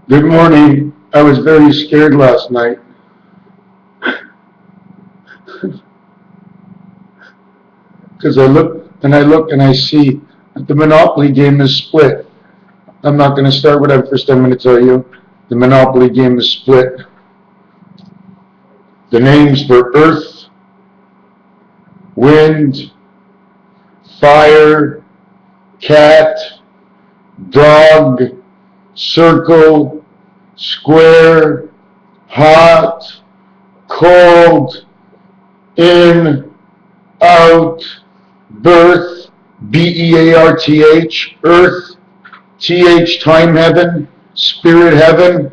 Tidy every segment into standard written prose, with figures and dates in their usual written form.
Good morning. I was very scared last night. Because I look and I see that the Monopoly game is split. I'm not going to start what first I'm going to tell you. The Monopoly game is split. The names for Earth, Wind, Fire, Cat, Dog, Circle, Square, Hot, Cold, In, Out, Birth, B-E-A-R-T-H, Earth, T-H, Time Heaven, Spirit Heaven.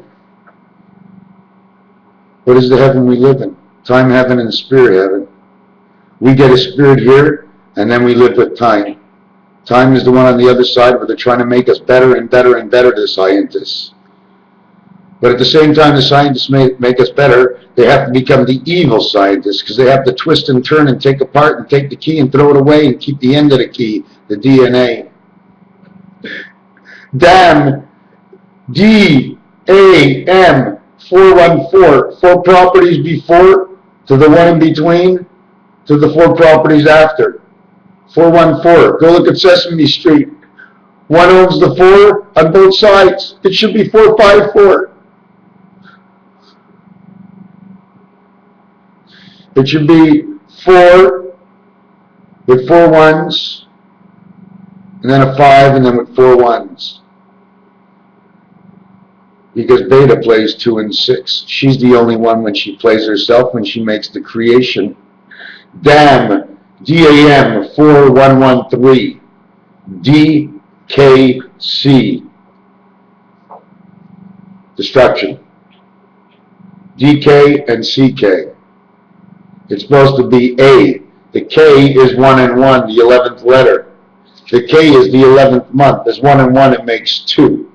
What is the heaven we live in? Time Heaven and Spirit Heaven. We get a spirit here, and then we live with time. Time is the one on the other side where they're trying to make us better and better and better, the scientists. But at the same time the scientists make us better, they have to become the evil scientists because they have to twist and turn and take apart and take the key and throw it away and keep the end of the key, the DNA. DAM, D-A-M, 414, 4 properties before to the one in between to the 4 properties after. 414, go look at Sesame Street. One owns the 4 on both sides. It should be 454. It should be 4 with 4 ones, and then a 5, and then with 4 ones. Because Beta plays 2 and 6. She's the only one when she plays herself, when she makes the creation. DAM, D-A-M, 4113. D-K-C. Destruction. D-K and C-K. It's supposed to be A. The K is 1 and 1, the 11th letter. The K is the 11th month. As 1 and 1, it makes 2.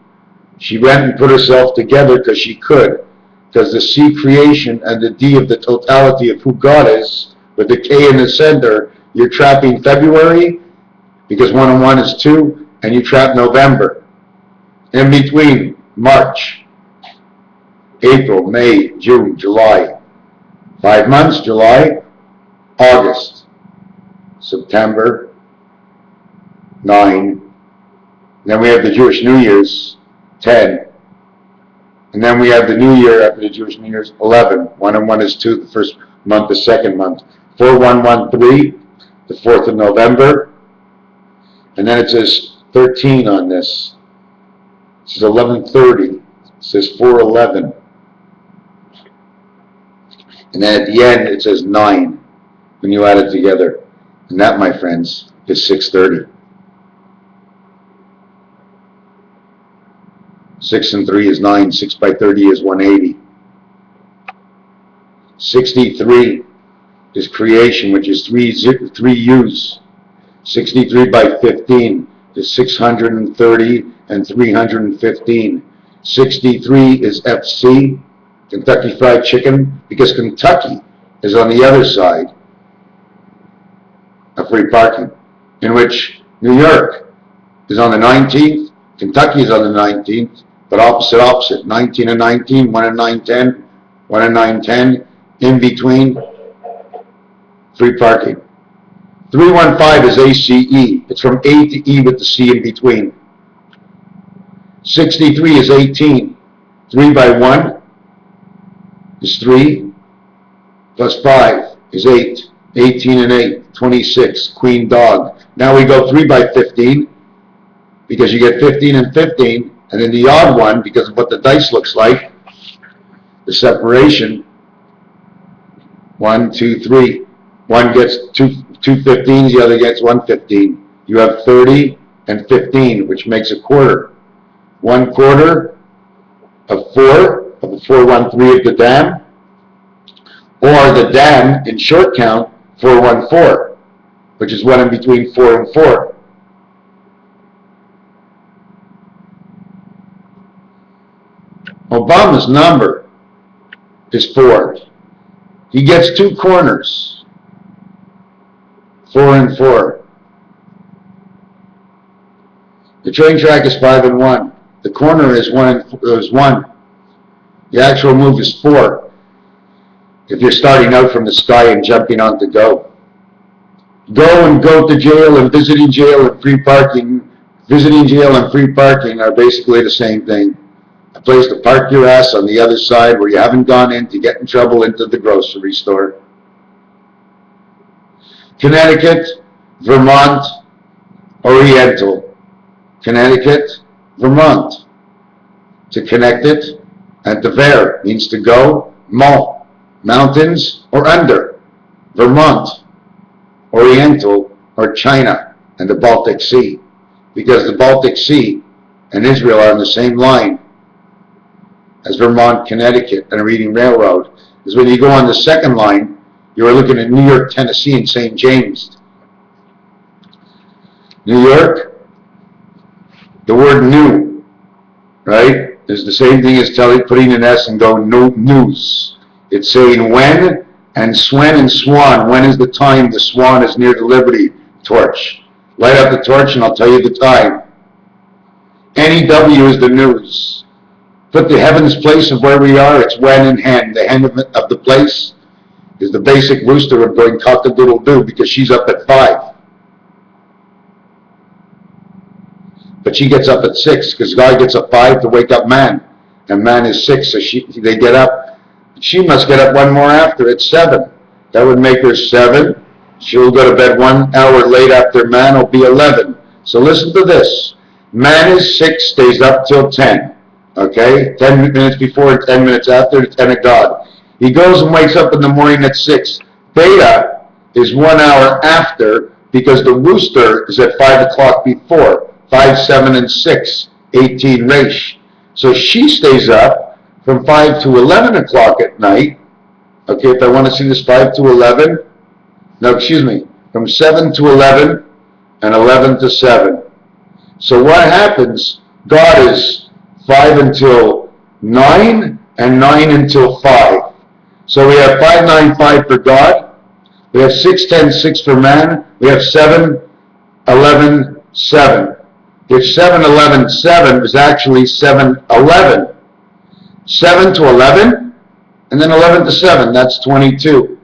She went and put herself together because she could. Because the C creation and the D of the totality of who God is, with the K in the center, you're trapping February, because 1 and 1 is 2, and you trap November. In between, March, April, May, June, July. 5 months, July, August, September, 9. Then we have the Jewish New Year's, 10. And then we have the New Year after the Jewish New Year's, 11. 1 and 1 is 2, the first month, the second month. 4113, the 4th of November. And then it says 13 on this. It says 1130. It says 411. And then at the end it says 9 when you add it together. And that, my friends, is 630. 6 and 3 is 9. 6 by 30 is 180. 63 is creation, which is 3 U's. 63 by 15 is 630 and 315. 63 is FC, Kentucky Fried Chicken, because Kentucky is on the other side of free parking, in which New York is on the 19th, Kentucky is on the 19th, but opposite, 19 and 19, 1 and 910, 1 and 910, in between, free parking. 315 is ACE, it's from A to E with the C in between. 63 is 18, 3 by 1 is 3, plus 5 is 8, 18 and 8, 26, Queen Dog. Now we go 3 by 15, because you get 15 and 15, and then the odd one, because of what the dice looks like, the separation, 1, 2, 3. One gets two 15s, the other gets 115. You have 30 and 15, which makes a quarter. 1 quarter of 4, of the 413 of the DAM, or the DAM in short count, 414, which is one in between 4 and 4. Obama's number is 4. He gets 2 corners, 4 and 4. The train track is 5 and 1. The corner is 1. The actual move is 4. If you're starting out from the sky and jumping on to go. Go and go to jail and visiting jail and free parking. Visiting jail and free parking are basically the same thing. A place to park your ass on the other side where you haven't gone in to get in trouble into the grocery store. Connecticut, Vermont, Oriental. Connecticut, Vermont. To connect it, and to ver means to go, mont, mountains or under. Vermont, Oriental, or China, and the Baltic Sea. Because the Baltic Sea and Israel are on the same line as Vermont, Connecticut, and a Reading Railroad. Because when you go on the second line, you're looking at New York, Tennessee, and St. James. New York, the word new, right, is the same thing as putting an S and going news. It's saying when and swen and swan. When is the time the swan is near the Liberty torch? Light up the torch and I'll tell you the time. NEW is the news. Put the heaven's place of where we are, it's when and hen. The hen of the place is the basic rooster of going cock-a-doodle-doo because she's up at 5. But she gets up at 6 because God gets up 5 to wake up man. And man is 6, so they get up. She must get up one more after at 7. That would make her 7. She'll go to bed 1 hour late after man will be 11. So listen to this. Man is 6, stays up till 10. Okay? 10 minutes before and 10 minutes after, the 10 of God. He goes and wakes up in the morning at 6. Beta is 1 hour after because the rooster is at 5 o'clock before. 5, 7, and 6, 18 Resh. So she stays up from 5 to 11 o'clock at night. Okay, if I want to see this 5 to 11, no, excuse me, from 7 to 11 and 11 to 7. So what happens? God is 5 until 9 and 9 until 5. So we have 5, 9, 5 for God. We have 6, 10, 6 for man. We have 7, 11, 7. If 7, 11, 7 is actually 7, 11. 7 to 11, and then 11 to 7, that's 22.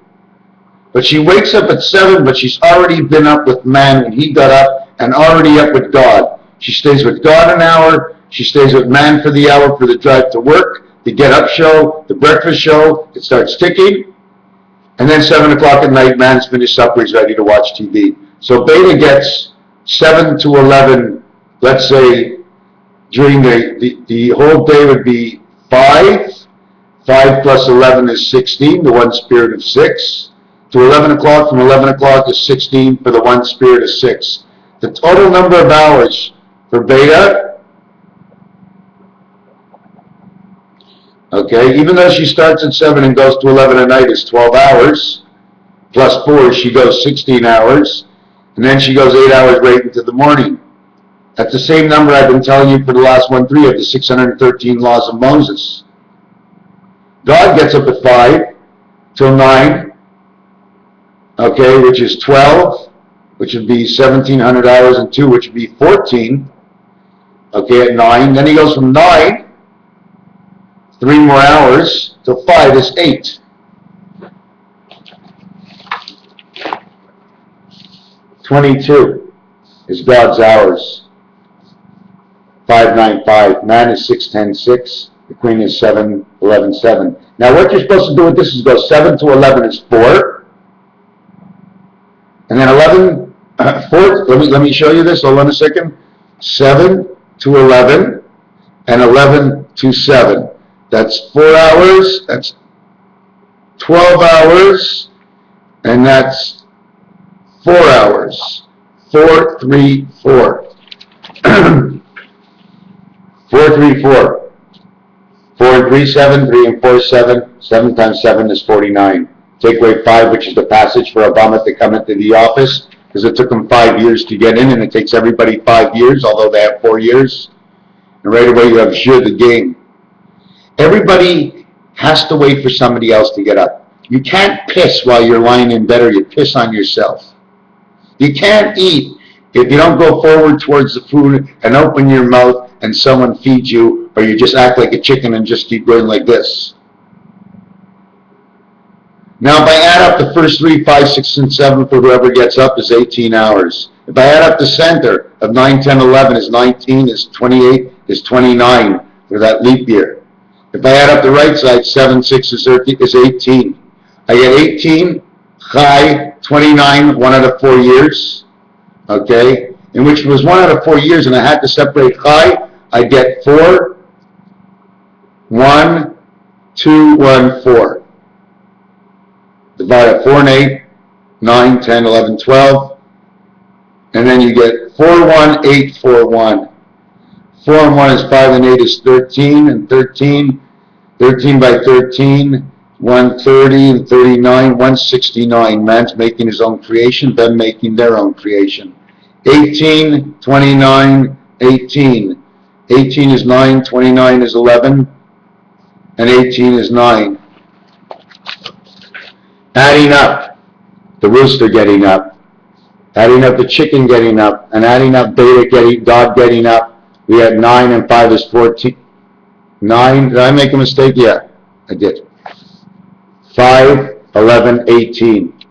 But she wakes up at 7, but she's already been up with man when he got up and already up with God. She stays with God an hour, she stays with man for the hour for the drive to work, the get up show, the breakfast show, it starts ticking, and then 7 o'clock at night, man's finished supper, he's ready to watch TV. So Beta gets 7 to 11, let's say, during the whole day would be 5. 5 plus 11 is 16, the one spirit of 6. To 11 o'clock, from 11 o'clock is 16 for the one spirit of 6. The total number of hours for Beta, okay, even though she starts at 7 and goes to 11 at night, is 12 hours. Plus 4, she goes 16 hours. And then she goes 8 hours right into the morning. That's the same number I've been telling you for the last 3 of the 613 laws of Moses. God gets up at 5 till 9, okay, which is 12, which would be 1,700 hours, and 2, which would be 14, okay, at 9. Then he goes from 9, 3 more hours, till 5 is 8. 22 is God's hours. 5, 9, 5. Man is 6, 10, 6. The queen is 7, 11, 7. Now what you're supposed to do with this is go 7 to 11 is 4. And then 11, 4, let me show you this, hold on a second. 7 to 11 and 11 to 7. That's 4 hours, that's 12 hours, and that's 4 hours. 4, 3, 4. 4, 3, 4. 4 and 3, 7. 3 and 4, 7. 7 times 7 is 49. Take away 5, which is the passage for Obama to come into the office, because it took him 5 years to get in, and it takes everybody 5 years, although they have 4 years. And right away you have jeu the game. Everybody has to wait for somebody else to get up. You can't piss while you're lying in bed, or you piss on yourself. You can't eat if you don't go forward towards the food and open your mouth and someone feeds you, or you just act like a chicken and just keep going like this. Now, if I add up the first 3, 5, 6, and 7 for whoever gets up is 18 hours. If I add up the center of 9, 10, 11 is 19, is 28, is 29 for that leap year. If I add up the right side, 7, 6 is 13, is 18. I get 18, high, 29, 1 out of 4 years, okay? In which was 1 out of 4 years, and I had to separate high, I get 4, 1, 2, 1, 4. Divide up 4 and 8, 9, 10, 11, 12, and then you get 4, 1, 8, 4, 1. 4 and 1 is 5 and 8 is 13, and 13 by 13, 130 and 39, 169. Man's making his own creation, them making their own creation. 18, 29, 18. 18 is 9, 29 is 11, and 18 is 9. Adding up the rooster getting up, adding up the chicken getting up, and adding up beta getting, God getting up, we had 9 and 5 is 14. 9, did I make a mistake? Yeah, I did. 5, 11, 18.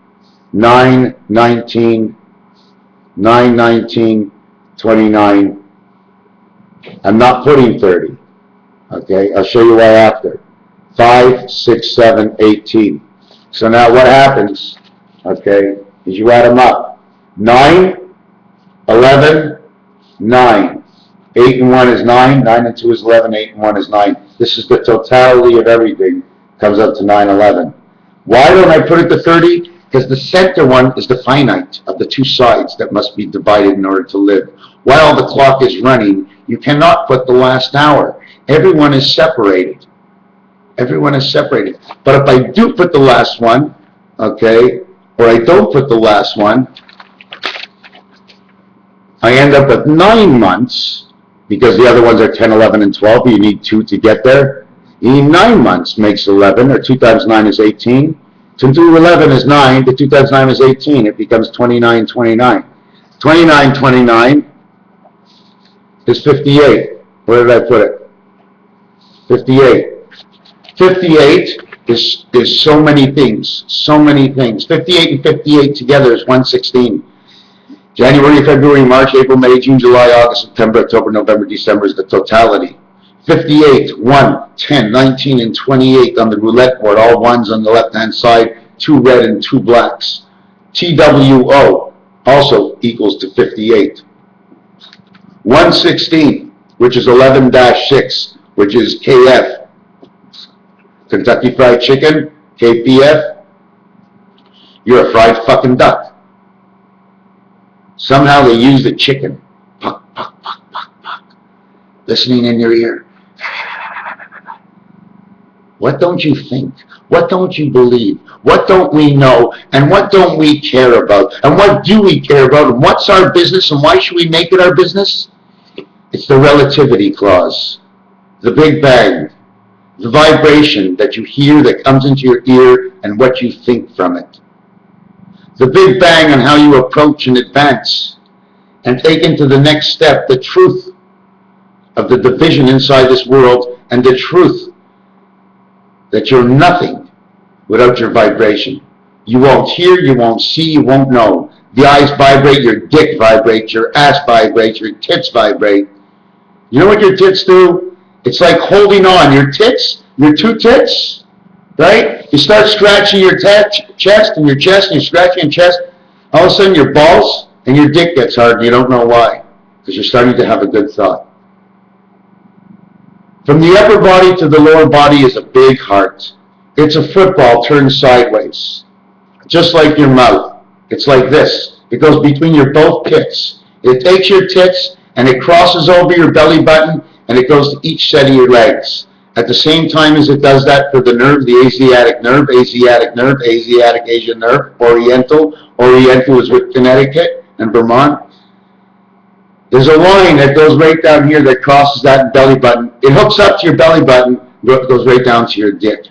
9, 19. 9, 19, 29. I'm not putting 30. Okay, I'll show you why after. 5, 6, 7, 18. So now what happens, okay, is you add them up. 9, 11, 9. 8 and 1 is 9, 9 and 2 is 11, 8 and 1 is 9. This is the totality of everything, comes up to 9, 11. Why don't I put it to 30? Because the center one is the finite of the two sides that must be divided in order to live. While the clock is running, you cannot put the last hour. Everyone is separated. Everyone is separated. But if I do put the last one, okay, or I don't put the last one, I end up with 9 months, because the other ones are 10, 11, and 12. You need 2 to get there. You need 9 months makes 11, or 2 times 9 is 18. 2 to 11 is 9, but 2 times 9 is 18. It becomes 29, 29. 29, 29 is 58. Where did I put it? 58. 58 is so many things, so many things. 58 and 58 together is 116. January, February, March, April, May, June, July, August, September, October, November, December is the totality. 58, 1, 10, 19, and 28 on the roulette board, all ones on the left-hand side, 2 red and 2 blacks. TWO also equals to 58. 116, which is 11-6, which is KF. Kentucky Fried Chicken, KPF. You're a fried fucking duck. Somehow they use the chicken. Puck, puck, puck, puck, puck. Listening in your ear. What don't you think? What don't you believe? What don't we know? And what don't we care about? And what do we care about? And what's our business? And why should we make it our business? It's the relativity clause. The Big Bang. The vibration that you hear that comes into your ear and what you think from it. The Big Bang on how you approach and advance and take into the next step the truth of the division inside this world and the truth that you're nothing without your vibration. You won't hear, you won't see, you won't know. The eyes vibrate, your dick vibrates, your ass vibrates, your tits vibrate. You know what your tits do? It's like holding on. Your tits, your 2 tits, right? You start scratching your chest and your chest, and you're scratching your chest. All of a sudden your balls and your dick gets hard and you don't know why. Because you're starting to have a good thought. From the upper body to the lower body is a big heart. It's a football turned sideways. Just like your mouth. It's like this. It goes between your both pits. It takes your tits and it crosses over your belly button and it goes to each set of your legs. At the same time as it does that for the nerve, the Asiatic nerve, Asiatic Asian nerve, Oriental is with Connecticut and Vermont. There's a line that goes right down here that crosses that belly button. It hooks up to your belly button, goes right down to your dick.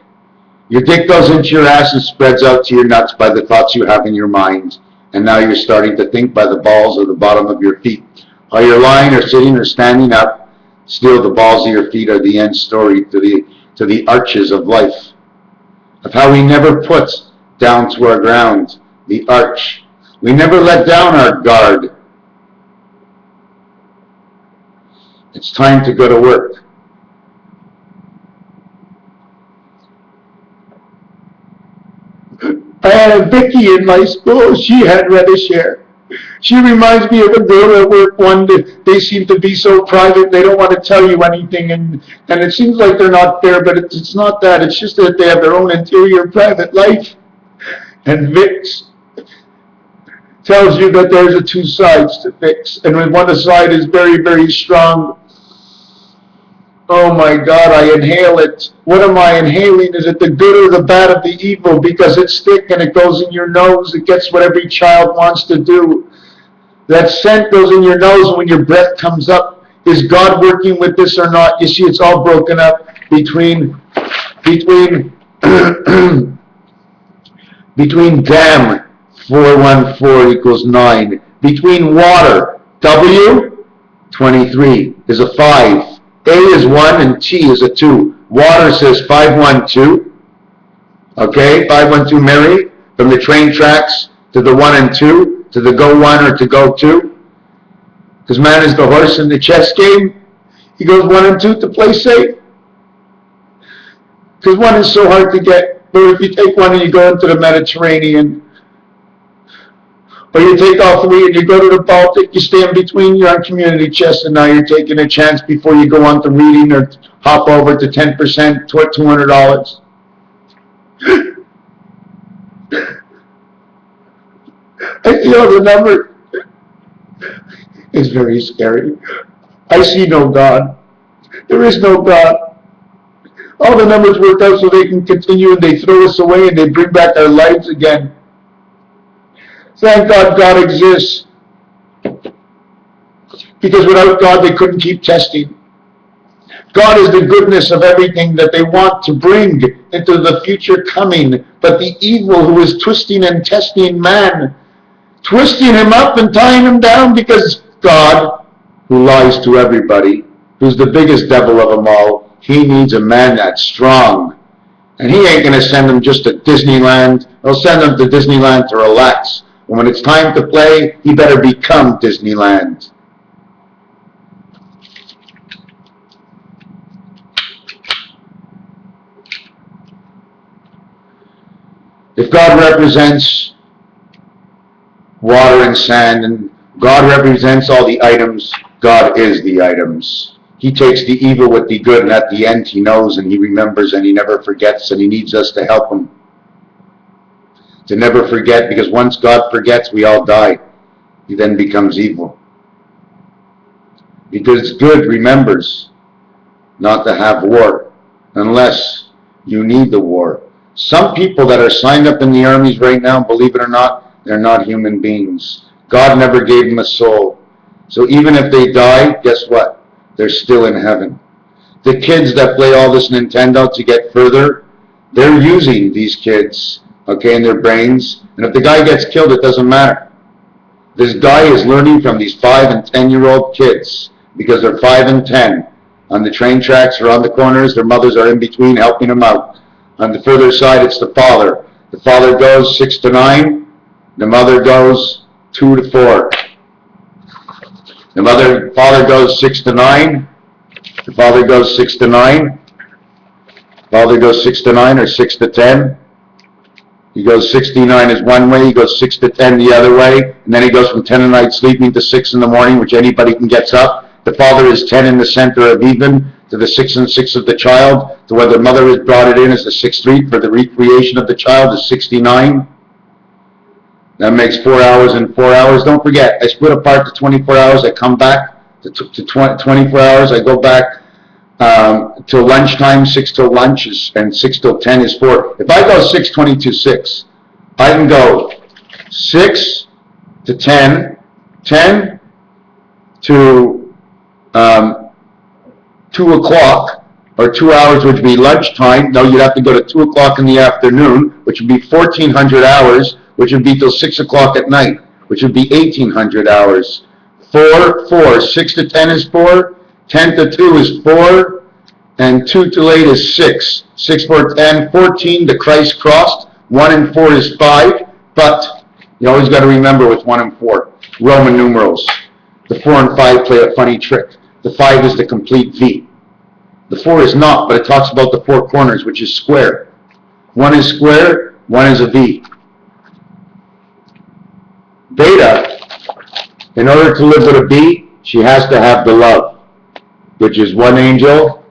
Your dick goes into your ass and spreads out to your nuts by the thoughts you have in your mind. And now you're starting to think by the balls or the bottom of your feet. While you're lying or sitting or standing up, Still, the balls of your feet are the end story to the arches of life, of how we never put down to our ground the arch. We never let down our guard. It's time to go to work. I had a Vicky in my school. She had reddish hair. She reminds me of a girl at work one day. They seem to be so private, they don't want to tell you anything, and it seems like they're not there, but it's not that. It's just that they have their own interior private life. And Vix tells you that there's two sides to Vix, and when one side is very, very strong, oh my God, I inhale it. What am I inhaling? Is it the good or the bad of the evil? Because it's thick and it goes in your nose. It gets what every child wants to do. That scent goes in your nose, and when your breath comes up, is God working with this or not? You see, it's all broken up between dam, 414 equals 9. Between water, W, 23 is a 5. A is 1 and T is a 2. Water says 512. Okay, 512 Mary, from the train tracks to the 1 and 2, to the go 1 or to go 2. Because man is the horse in the chess game. He goes 1 and 2 to play safe. Because 1 is so hard to get. But if you take 1 and you go into the Mediterranean, or you take all 3 and you go to the Baltic, you stand between, you're on community chess, and now you're taking a chance before you go on to reading or hop over to 10%, $200. You know, the number is very scary. I see no God. There is no God. All the numbers work out so they can continue, and they throw us away and they bring back our lives again. Thank God God exists. Because without God they couldn't keep testing. God is the goodness of everything that they want to bring into the future coming. But the evil who is twisting and testing man, twisting him up and tying him down, because God, who lies to everybody, who's the biggest devil of them all, he needs a man that's strong. And he ain't going to send them just to Disneyland. He'll send them to Disneyland to relax. And when it's time to play, he better become Disneyland. If God represents water and sand, and God represents all the items, God is the items. He takes the evil with the good, and at the end he knows and he remembers and he never forgets, and he needs us to help him to never forget, because once God forgets, we all die. He then becomes evil. Because good remembers not to have war unless you need the war. Some people that are signed up in the armies right now, believe it or not, they're not human beings. God never gave them a soul. So even if they die, guess what? They're still in heaven. The kids that play all this Nintendo to get further, they're using these kids, okay, in their brains. And if the guy gets killed, it doesn't matter. This guy is learning from these 5 and 10-year-old kids, because they're 5 and 10. On the train tracks or on the corners, their mothers are in between helping them out. On the further side, it's the father. The father goes 6 to 9. The mother goes 2 to 4. The father goes 6 to 9. The father goes 6 to 9. Father goes 6 to 9 or 6 to 10. He goes 6 to 9 is one way. He goes 6 to 10 the other way. And then he goes from 10 at night sleeping to 6 in the morning, which anybody can get up. The father is 10 in the center of even, to the 6 and 6 of the child, to where the mother has brought it in as the 6th street for the recreation of the child is 69. That makes 4 hours and 4 hours. Don't forget, I split apart to 24 hours. I come back to 24 hours. I go back till lunchtime. 6 till lunch is, and 6 till 10 is 4. If I go 6, 22, 6, I can go 6 to 10, 10 to 2 o'clock, or 2 hours, which would be lunchtime. No, you'd have to go to 2 o'clock in the afternoon, which would be 1,400 hours, which would be till 6 o'clock at night, which would be 1,800 hours. 4, 6 to 10 is 4, 10 to 2 is 4, and 2 to 8 is 6. 6, 4, 10, 14, the Christ crossed. 1 and 4 is 5, but you always got to remember with 1 and 4, Roman numerals. The 4 and 5 play a funny trick. The 5 is the complete V. The 4 is not, but it talks about the 4 corners, which is square. 1 is square, 1 is a V. Beta, in order to live with a B, she has to have the love, which is 1 angel,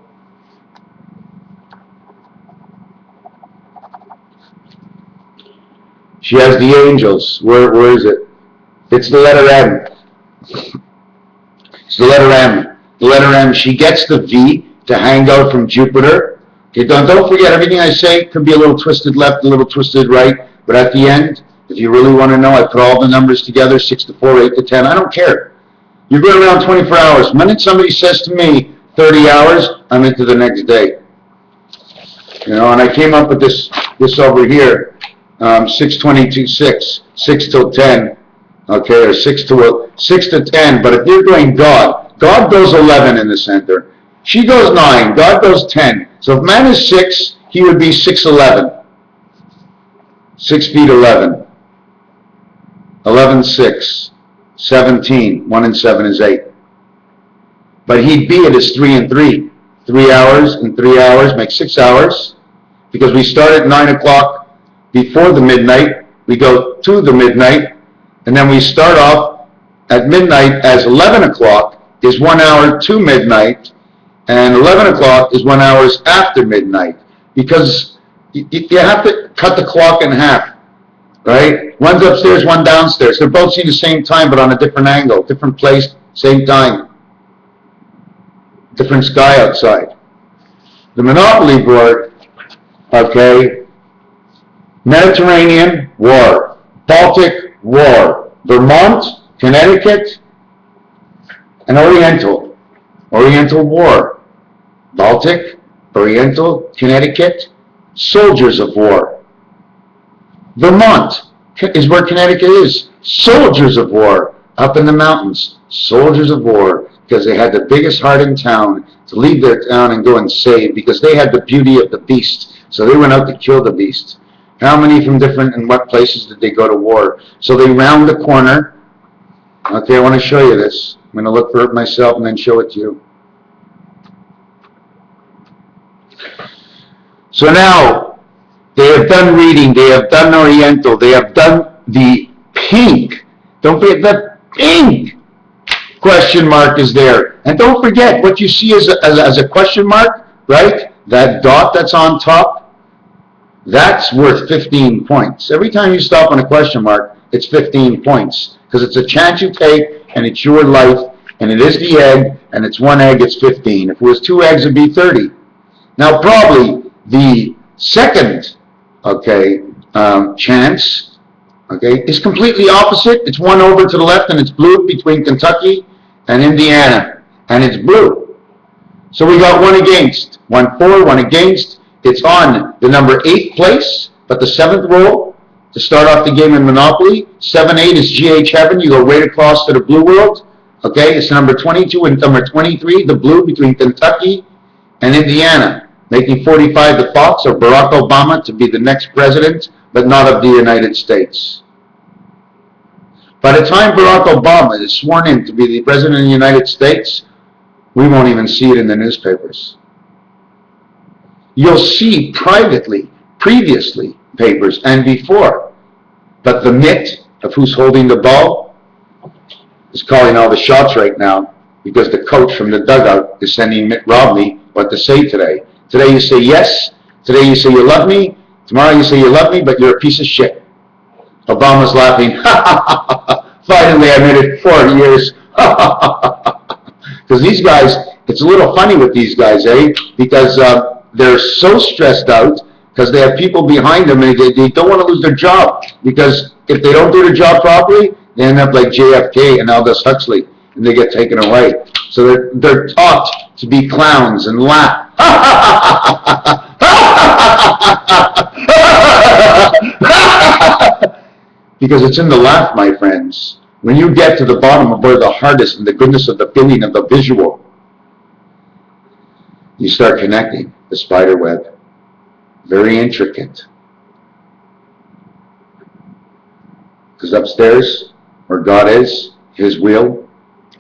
she has the angels. Where is it? It's the letter M. It's the letter M. The letter M. She gets the V to hang out from Jupiter. Okay, don't forget, everything I say could be a little twisted left, a little twisted right, but at the end, if you really want to know, I put all the numbers together, 6 to 4, 8 to 10. I don't care. You're going around 24 hours. The minute somebody says to me 30 hours, I'm into the next day. You know, and I came up with this over here. 622, 6 till 10, okay, or 6 to 10, but if you're doing God goes 11 in the center. She goes 9, God goes 10. So if man is 6, he would be 6'11". 6 feet 11. 11, 6. 17. 1 and 7 is 8. But he'd be at his 3 and 3. 3 hours and 3 hours make 6 hours, because we start at 9 o'clock before the midnight, we go to the midnight, and then we start off at midnight as 11 o'clock is 1 hour to midnight, and 11 o'clock is 1 hour after midnight, because you have to cut the clock in half, right? One's upstairs, one downstairs. They're both seeing the same time, but on a different angle, different place, same time. Different sky outside. The Monopoly board, okay, Mediterranean, war. Baltic, war. Vermont, Connecticut, and Oriental. Oriental war. Baltic, Oriental, Connecticut, soldiers of war. Vermont is where Connecticut is. Soldiers of war. Up in the mountains. Soldiers of war. Because they had the biggest heart in town to leave their town and go and save, because they had the beauty of the beast. So they went out to kill the beast. How many from different and what places did they go to war? So they round the corner. Okay, I want to show you this. I'm going to look for it myself and then show it to you. So now, they have done reading, they have done Oriental, they have done the pink. Don't forget the pink question mark is there. And don't forget, what you see as a question mark, right? That dot that's on top, that's worth 15 points. Every time you stop on a question mark, it's 15 points. Because it's a chance you take, and it's your life, and it is the egg, and it's 1 egg, it's 15. If it was 2 eggs, it'd be 30. Now, probably the second, okay, chance, okay, is completely opposite. It's 1 over to the left, and it's blue between Kentucky and Indiana, and it's blue. So we got 1 against, 1 for, 1 against. It's on the number 8 place, but the 7th roll to start off the game in Monopoly. 7, 8 is GH Heaven. You go right across to the blue world. Okay, it's number 22 and number 23, the blue between Kentucky and Indiana, making 45 the Fox, or Barack Obama to be the next president, but not of the United States. By the time Barack Obama is sworn in to be the president of the United States, we won't even see it in the newspapers. You'll see privately, previously, papers and before, but the mitt of who's holding the ball is calling all the shots right now, because the coach from the dugout is sending Mitt Romney what to say today. Today you say yes, today you say you love me, tomorrow you say you love me, but you're a piece of shit. Obama's laughing, finally I made it 4 years, because these guys, it's a little funny with these guys, because they're so stressed out because they have people behind them, and they don't want to lose their job, because if they don't do the job properly, they end up like JFK and Aldous Huxley, and they get taken away. So they're taught to be clowns and laugh. Because it's in the laugh, my friends. When you get to the bottom of where the heart is and the goodness of the feeling of the visual, You start connecting the spider web. Very intricate. Because upstairs, where God is, His wheel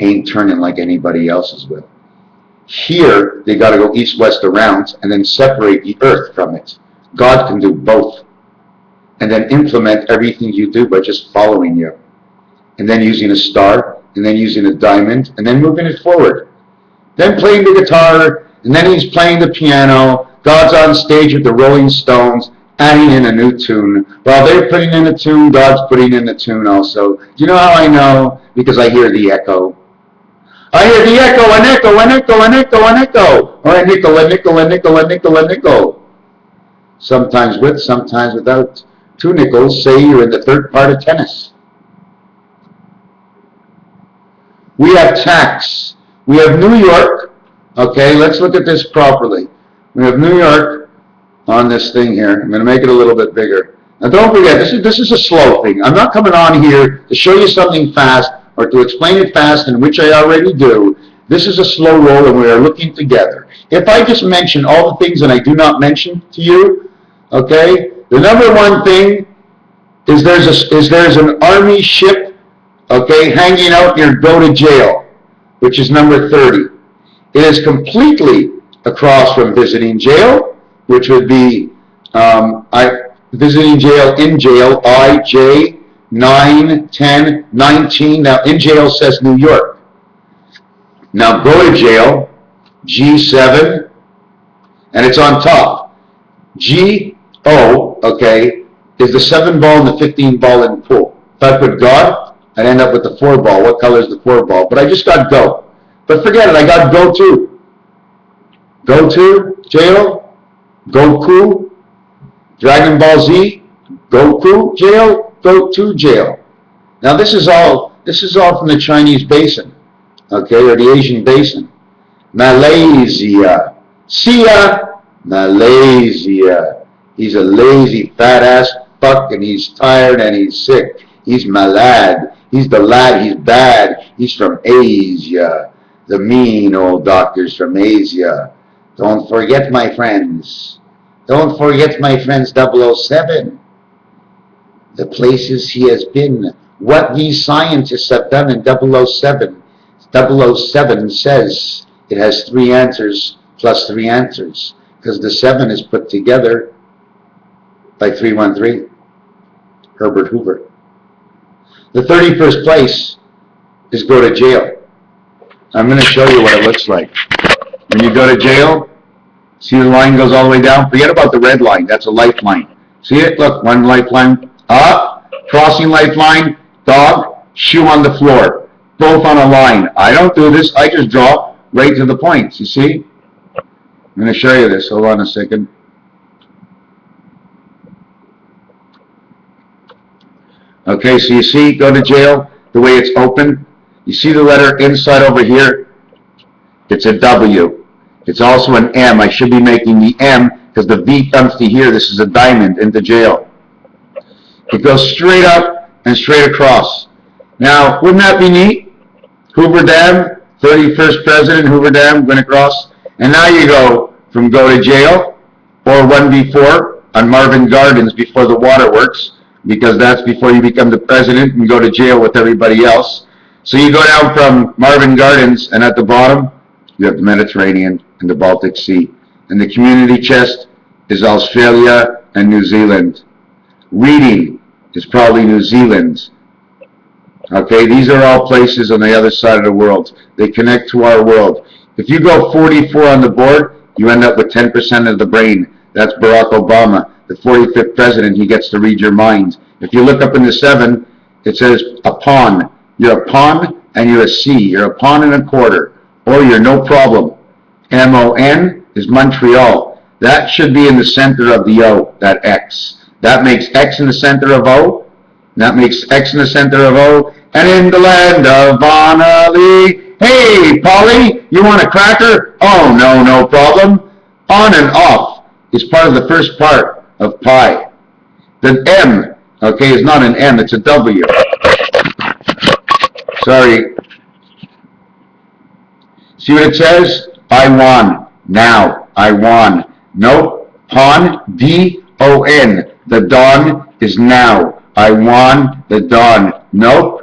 ain't turning like anybody else's will. Here, they got to go east, west, around, and then separate the earth from it. God can do both. And then implement everything you do by just following you. And then using a star, and then using a diamond, and then moving it forward. Then playing the guitar, and then he's playing the piano. God's on stage with the Rolling Stones, adding in a new tune. While they're putting in a tune, God's putting in a tune also. Do you know how I know? Because I hear the echo. I hear the echo, an echo, an echo, an echo, an echo. Or a nickel, a nickel, a nickel, a nickel, a nickel. Sometimes with, sometimes without. 2 nickels, say you're in the third part of tennis. We have tax. We have New York. Okay, let's look at this properly. We have New York on this thing here. I'm going to make it a little bit bigger. Now don't forget, this is a slow thing. I'm not coming on here to show you something fast or to explain it fast, in which I already do. This is a slow roll, and we are looking together. If I just mention all the things that I do not mention to you, okay, the number one thing is there's an army ship, okay, hanging out near Go to Jail, which is number 30. It is completely across from visiting jail, which would be visiting jail, in jail, IJ 9, 10, 19. Now, in jail says New York. Now, Go to Jail, G7, and it's on top. G-O, okay, is the 7 ball and the 15 ball in the pool. If I put God, I'd end up with the 4 ball. What color is the 4 ball? But I just got Go. But forget it, I got Go to. Go to Jail, Goku, Dragon Ball Z, Goku Jail, Go to Jail. Now this is all from the Chinese basin, okay, or the Asian basin. Malaysia, SEEA, Malaysia. He's a lazy fat ass fuck, and he's tired and he's sick. He's malad. He's the lad. He's bad. He's from Asia. The mean old doctors from Asia. Don't forget, my friends. Don't forget, my friends, 007. The places he has been. What these scientists have done in 007. 007 says it has 3 answers plus 3 answers. Because the 7 is put together by 313. Herbert Hoover. The 31st place is Go to Jail. I'm going to show you what it looks like. When you go to jail, see the line goes all the way down? Forget about the red line. That's a lifeline. See it? Look, one lifeline up, crossing lifeline, dog, shoe on the floor. Both on a line. I don't do this. I just draw right to the points. You see? I'm going to show you this. Hold on a second. Okay, so you see, Go to Jail, the way it's open. You see the letter inside over here? It's a W. It's also an M. I should be making the M because the V comes to here. This is a diamond into jail. It goes straight up and straight across. Now, wouldn't that be neat? Hoover Dam, 31st President, Hoover Dam, went across. And now you go from Go to Jail, or one before, on Marvin Gardens before the waterworks, because that's before you become the president and go to jail with everybody else. So you go down from Marvin Gardens, and at the bottom, you have the Mediterranean and the Baltic Sea. And the community chest is Australia and New Zealand. Reading is probably New Zealand. Okay, these are all places on the other side of the world. They connect to our world. If you go 44 on the board, you end up with 10% of the brain. That's Barack Obama, the 45th president. He gets to read your mind. If you look up in the 7, it says a pawn. You're a pawn and you're a C. You're a pawn and a quarter. Or you're no problem. M-O-N is Montreal. That should be in the center of the O, that X. That makes X in the center of O. That makes X in the center of O. And in the land of Bonali, hey, Polly, you want a cracker? Oh, no, no problem. On and off is part of the first part of pi. The M, okay, is not an M, it's a W. Sorry. See what it says? I won. Now, I won. Nope. Pawn, D-O-N. The dawn is now. I won the dawn. Nope.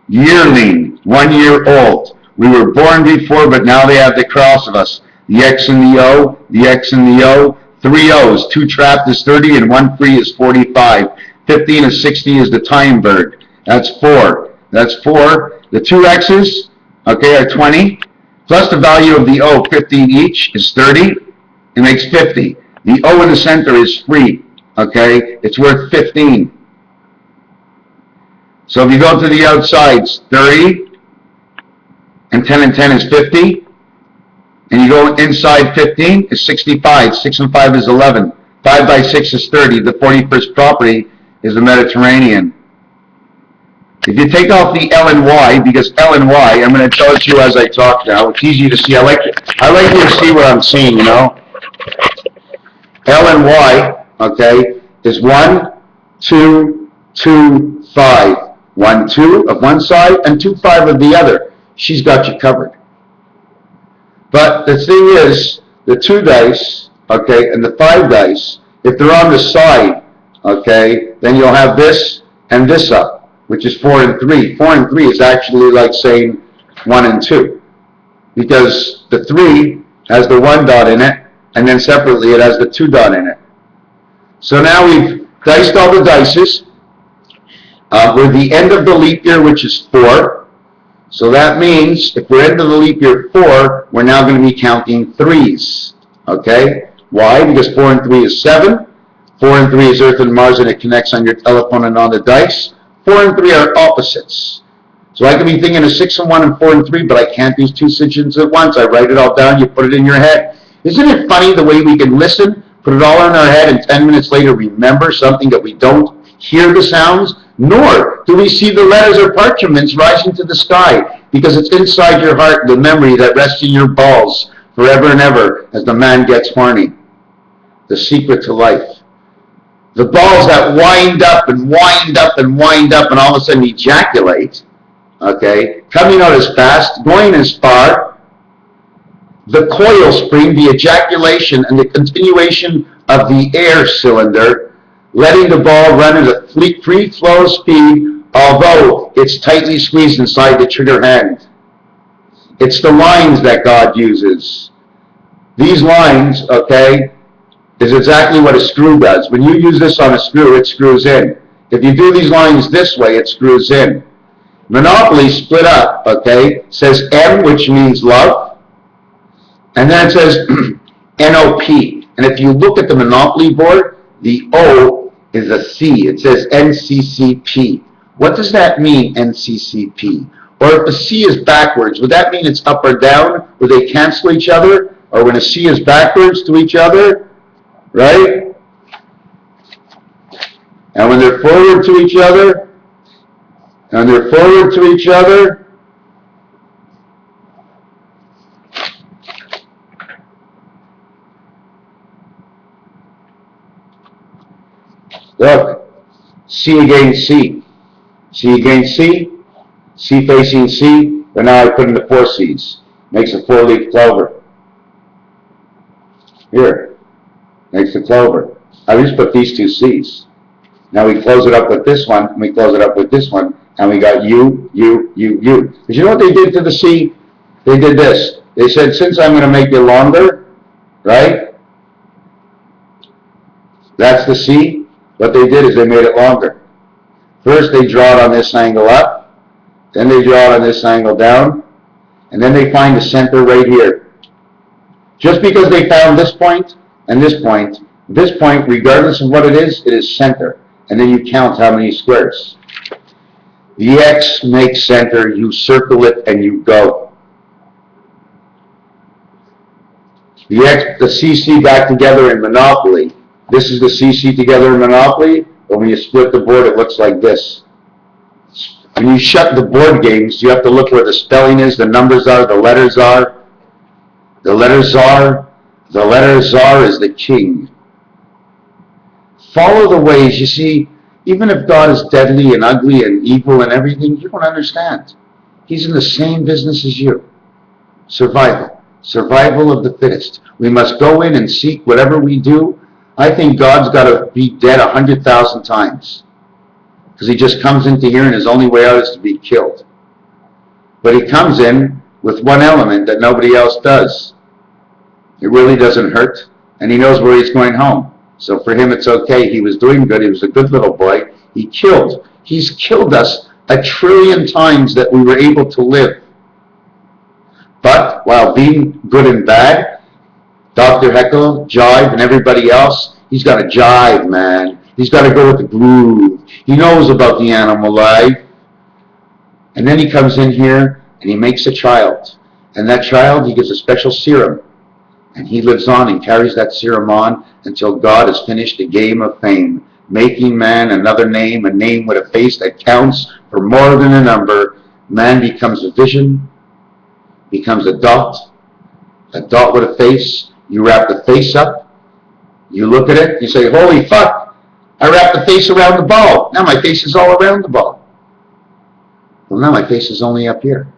Yearling, 1 year old. We were born before, but now they have the cross of us. The X and the O, the X and the O. 3 O's, 2 trapped is 30 and 1 free is 45. 15 is 60 is the time bird. That's 4. That's 4. The 2 X's, okay, are 20. Plus the value of the O, 15 each, is 30. It makes 50. The O in the center is free, okay? It's worth 15. So if you go to the outsides, 30, and 10 is 50, and you go inside 15, is 65, 6 and 5 is 11, 5 by 6 is 30, the 41st property is the Mediterranean. If you take off the L and Y, because L and Y, I'm going to tell it to you as I talk now, it's easy to see, I like you to see what I'm seeing, you know? L and Y, okay, is 1, 2, 2, 5. 1, 2 of one side and 2, 5 of the other. She's got you covered. But the thing is, the 2 dice, okay, and the 5 dice, if they're on the side, okay, then you'll have this and this up, which is 4 and 3. 4 and 3 is actually like saying 1 and 2, because the 3 has the 1 dot in it, and then separately it has the 2 dot in it. So now we've diced all the dices. We're the end of the leap year, which is 4. So that means if we're end of the leap year 4, we're now going to be counting 3s. Okay? Why? Because 4 and 3 is 7. 4 and 3 is Earth and Mars, and it connects on your telephone and on the dice. 4 and 3 are opposites. So I could be thinking of 6 and 1 and 4 and 3, but I can't do 2 situations at once. I write it all down, you put it in your head. Isn't it funny the way we can listen, put it all in our head, and 10 minutes later remember something that we don't hear the sounds, nor do we see the letters or parchments rising to the sky, because it's inside your heart, the memory that rests in your balls forever and ever as the man gets horny. The secret to life. The balls that wind up and wind up and wind up and all of a sudden ejaculate, okay, coming out as fast, going as far, the coil spring, the ejaculation and the continuation of the air cylinder, letting the ball run at a free flow speed, although it's tightly squeezed inside the trigger hand. It's the lines that God uses. These lines, okay, is exactly what a screw does. When you use this on a screw, it screws in. If you do these lines this way, it screws in. Monopoly split up, okay, says M, which means love, and then it says N-O-P. And if you look at the Monopoly board, the O is a C. It says NCCP. What does that mean, NCCP? Or if a C is backwards, would that mean it's up or down? Would they cancel each other? Or when a C is backwards to each other, right? And when they're forward to each other, and they're forward to each other, look, C against C, C against C, C facing C, but now I put in the 4 C's. Makes a 4-leaf clover. Here, makes the clover. I just put these 2 C's. Now we close it up with this one, and we close it up with this one, and we got U, U, U, U. Because you know what they did to the C? They did this. They said, since I'm going to make it longer, right? That's the C. What they did is they made it longer. First they draw it on this angle up, then they draw it on this angle down, and then they find the center right here. Just because they found this point and this point, regardless of what it is center. And then you count how many squares. The X makes center, you circle it and you go. The X, the CC back together in Monopoly. This is the CC together in Monopoly, but when you split the board, it looks like this. When you shut the board games, you have to look where the spelling is, the numbers are, the letters are. The letters are, the letter czar is the king. Follow the ways. You see, even if God is deadly and ugly and evil and everything, you don't understand. He's in the same business as you. Survival. Survival of the fittest. We must go in and seek whatever we do. I think God's got to be dead 100,000 times. Because he just comes into here and his only way out is to be killed. But he comes in with one element that nobody else does. It really doesn't hurt. And he knows where he's going home. So for him it's okay. He was doing good. He was a good little boy. He killed. He's killed us 1 trillion times that we were able to live. But while being good and bad, Dr. Heckle, Jive, and everybody else, he's got to jive, man. He's got to go with the groove. He knows about the animal life. And then he comes in here and he makes a child. And that child, he gives a special serum. And he lives on and carries that serum on until God has finished the game of fame, making man another name, a name with a face that counts for more than a number. Man becomes a vision, becomes a dot with a face. You wrap the face up, you look at it, you say, holy fuck, I wrapped the face around the ball. Now my face is all around the ball. Well, now my face is only up here.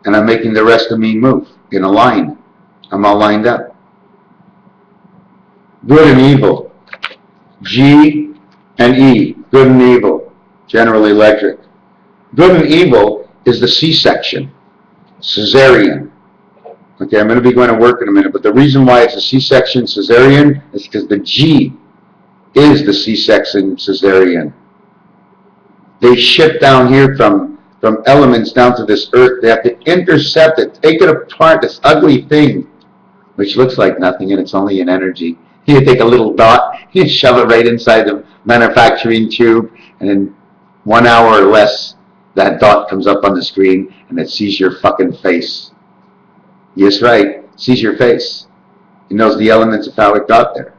And I'm making the rest of me move in a line. I'm all lined up. Good and evil. G and E. Good and evil. General Electric. Good and evil is the C-section. Cesarean. Okay, I'm going to be going to work in a minute, but the reason why it's a C-section cesarean is because the G is the C-section cesarean. They ship down here from elements down to this earth. They have to intercept it, take it apart, this ugly thing, which looks like nothing, and it's only an energy. You take a little dot, you shove it right inside the manufacturing tube, and in 1 hour or less, that dot comes up on the screen, and it sees your fucking face. Yes, right, sees your face. It knows the elements of how it got there.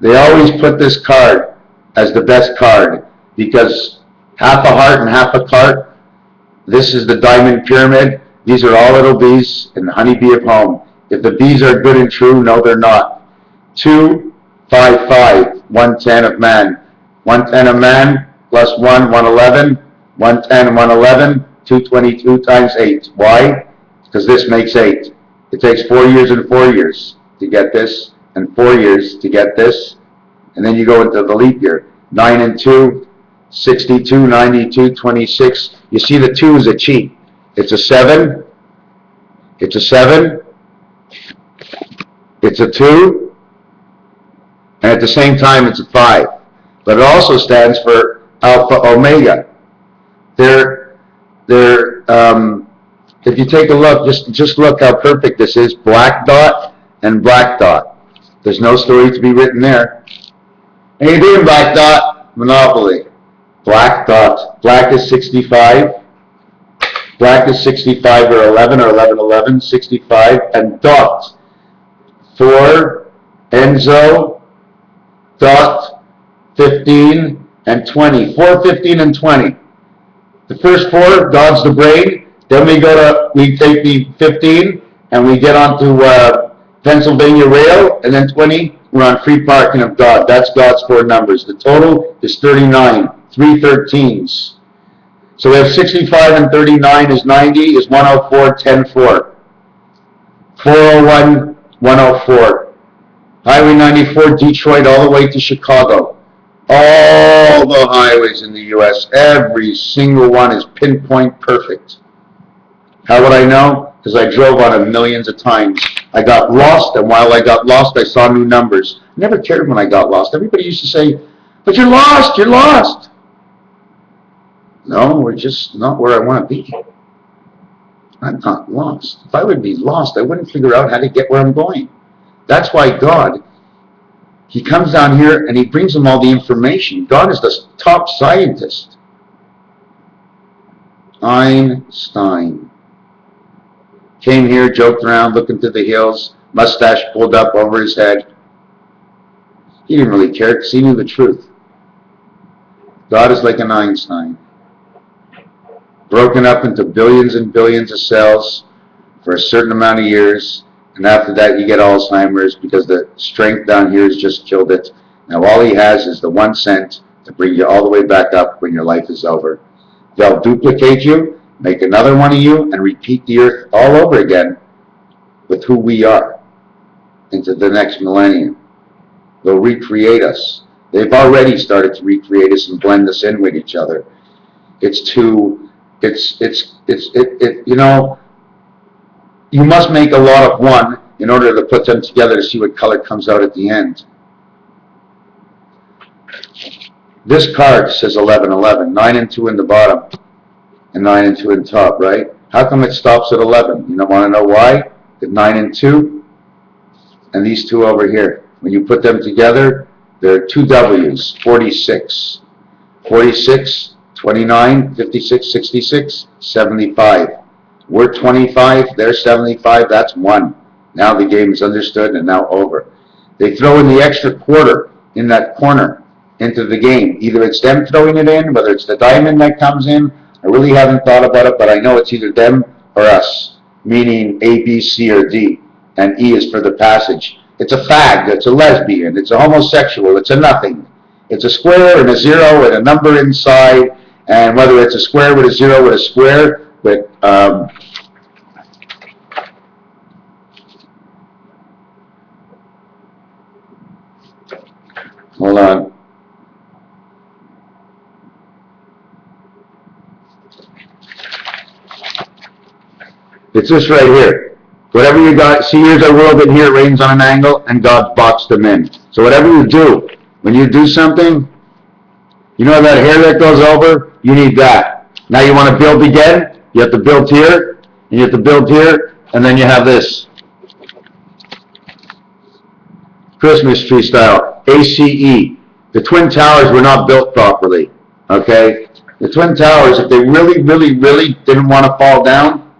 They always put this card as the best card, because half a heart and half a cart, this is the diamond pyramid. These are all little bees in the honeybee of home. If the bees are good and true, no, they're not. 2, 5, 5, 110 of man. 110 of man plus 1, 111. 110 and 111, 222 times 8. Why? Because this makes 8. It takes 4 years and 4 years to get this, and 4 years to get this. And then you go into the leap year. 9 and 2, 62, 92, 26. You see the 2 is a cheat. It's a 7. It's a 7. It's a 2. And at the same time, it's a 5. But it also stands for Alpha Omega. If you take a look, just look how perfect this is. Black dot and black dot. There's no story to be written there. How you doing, black dot? Monopoly. Black dot. Black is 65. Black is 65 or 11 or 11, 11, 65. And dot. 4, Enzo, dot, 15, and 20. 4, 15, and 20. The first 4, God's the brain. Then we take the 15, and we get onto Pennsylvania Rail, and then 20, we're on free parking of God. That's God's 4 numbers. The total is 39, 3 13s. So we have 65 and 39 is 90, is 104, 10, 4. 401, 104. Highway 94, Detroit, all the way to Chicago. All the highways in the U.S., every single one is pinpoint perfect. How would I know? Because I drove on it millions of times. I got lost, and while I got lost, I saw new numbers. I never cared when I got lost. Everybody used to say, but you're lost, you're lost. No, we're just not where I want to be. I'm not lost. If I would be lost, I wouldn't figure out how to get where I'm going. That's why God, he comes down here and he brings them all the information. God is the top scientist. Einstein came here, joked around, looked into the hills, mustache pulled up over his head. He didn't really care because he knew the truth. God is like an Einstein, broken up into billions and billions of cells for a certain amount of years, and after that you get Alzheimer's because the strength down here has just killed it. Now all he has is the 1 cent to bring you all the way back up when your life is over. They'll duplicate you, make another one of you, and repeat the earth all over again with who we are into the next millennium. They'll recreate us. They've already started to recreate us and blend us in with each other. You know, you must make a lot of one in order to put them together to see what color comes out at the end. This card says 1111, 9 and 2 in the bottom, and 9 and 2 in top, right? How come it stops at 11? You don't want to know why? The 9 and 2, and these two over here. When you put them together, there are two W's, 46. 46, 29, 56, 66, 75. We're 25, they're 75, that's 1. Now the game is understood and now over. They throw in the extra quarter in that corner into the game. Either it's them throwing it in, whether it's the diamond that comes in. I really haven't thought about it, but I know it's either them or us, meaning A, B, C, or D, and E is for the passage. It's a fag, it's a lesbian, it's a homosexual, it's a nothing. It's a square and a 0 and a number inside, and whether it's a square with a 0 with a square, but hold on. It's this right here. Whatever you got, see, here's our world in here, it rains on an angle, and God's boxed them in. So whatever you do, when you do something, you know that hair that goes over? You need that. Now you want to build again? You have to build here, and you have to build here, and then you have this. Christmas tree style, ACE. The Twin Towers were not built properly, okay? The Twin Towers, if they really, really, really didn't want to fall down,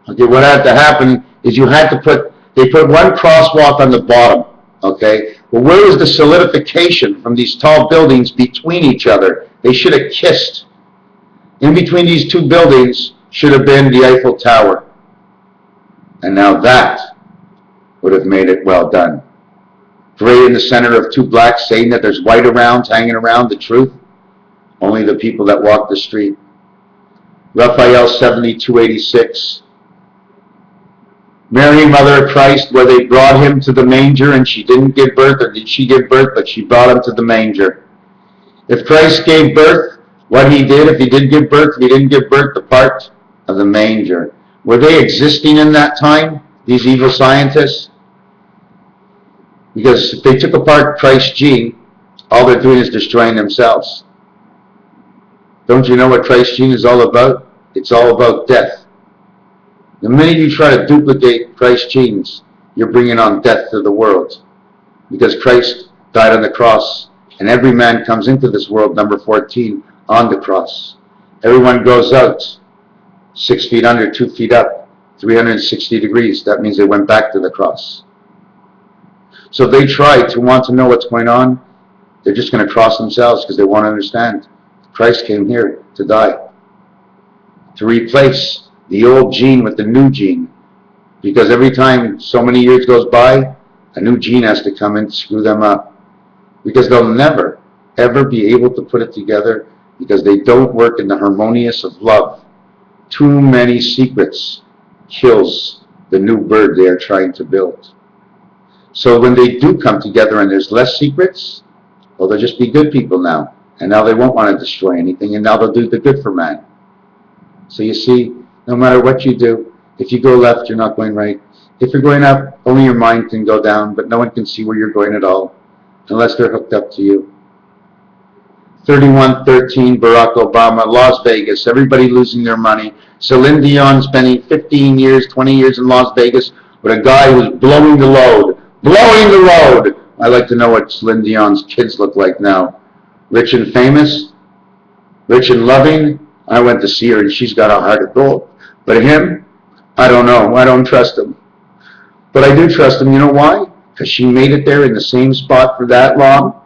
okay, what had to happen is you had to they put one crosswalk on the bottom, okay? Well, where was the solidification from these tall buildings between each other? They should have kissed. In between these two buildings should have been the Eiffel Tower. And now that would have made it well done. Gray in the center of two blacks, saying that there's white around, hanging around the truth. Only the people that walk the street. Raphael 7286. Mary, Mother of Christ, where they brought him to the manger and she didn't give birth, or did she give birth, but she brought him to the manger. If Christ gave birth, what he did, if he did give birth, if he didn't give birth, the part of the manger. Were they existing in that time, these evil scientists? Because if they took apart Christ's gene, all they're doing is destroying themselves. Don't you know what Christ's gene is all about? It's all about death. The minute you try to duplicate Christ's genes, you're bringing on death to the world. Because Christ died on the cross, and every man comes into this world, number 14, on the cross. Everyone goes out 6 feet under, 2 feet up, 360 degrees. That means they went back to the cross. So they try to want to know what's going on. They're just going to cross themselves because they want to understand. Christ came here to die, to replace the old gene with the new gene. Because every time so many years goes by, a new gene has to come in to screw them up. Because they'll never, ever be able to put it together because they don't work in the harmonious of love. Too many secrets kills the new bird they are trying to build. So when they do come together and there's less secrets, well, they'll just be good people now. And now they won't want to destroy anything, and now they'll do the good for man. So you see, no matter what you do, if you go left, you're not going right. If you're going up, only your mind can go down, but no one can see where you're going at all, unless they're hooked up to you. 3113, Barack Obama, Las Vegas, everybody losing their money. Celine Dion spending 15 years, 20 years in Las Vegas with a guy who's blowing the load. Blowing the load! I'd like to know what Celine Dion's kids look like now. Rich and famous? Rich and loving? I went to see her and she's got a heart of gold. But him? I don't know. I don't trust him. But I do trust him. You know why? Because she made it there in the same spot for that long.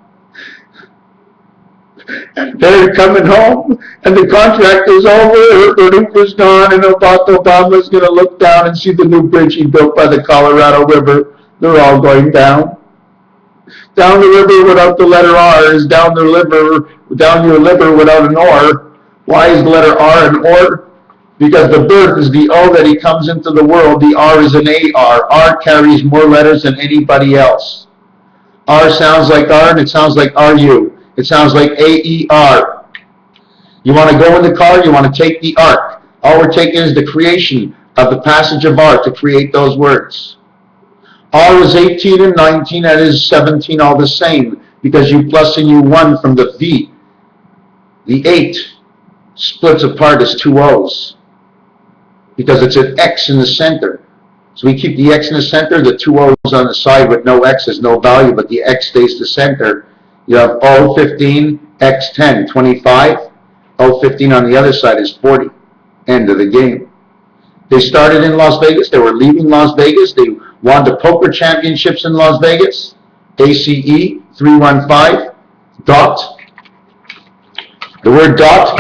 And they're coming home, and the contract is over, the roof is gone, and Obama's going to look down and see the new bridge he built by the Colorado River. They're all going down. Down the river without the letter R is down your liver without an or. Why is the letter R an or? Because the birth is the O that he comes into the world. The R is an AR. R carries more letters than anybody else. R sounds like R, and it sounds like RU. It sounds like AER. You want to go in the car, you want to take the ark. All we're taking is the creation of the passage of R to create those words. R is 18 and 19, that is 17, all the same, because you plus and you 1 from the V. The 8 splits apart as 2 O's, because it's an X in the center. So we keep the X in the center, the 2 O's on the side with no X is no value, but the X stays the center. You have O 15, X 10, 25. O 15 on the other side is 40. End of the game. They started in Las Vegas. They were leaving Las Vegas. They won the poker championships in Las Vegas. ACE 315. Dot. The word dot.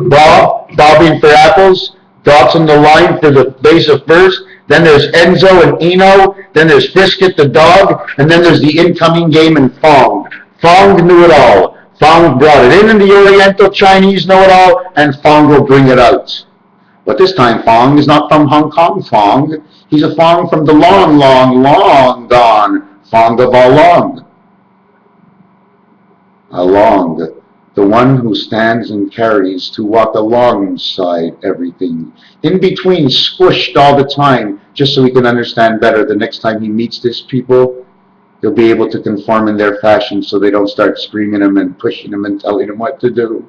Bob. Bobbing for apples. Dots on the line for the base of first. Then there's Enzo and Eno. Then there's Frisket the dog. And then there's the incoming game in Fong. Fong knew it all. Fong brought it in, and the Oriental Chinese know it all, and Fong will bring it out. But this time Fong is not from Hong Kong Fong. He's a Fong from the long, long, long gone Fong of Along. Along, the one who stands and carries to walk alongside everything. In between, squished all the time, just so he can understand better. The next time he meets these people, he'll be able to conform in their fashion so they don't start screaming him and pushing him and telling him what to do.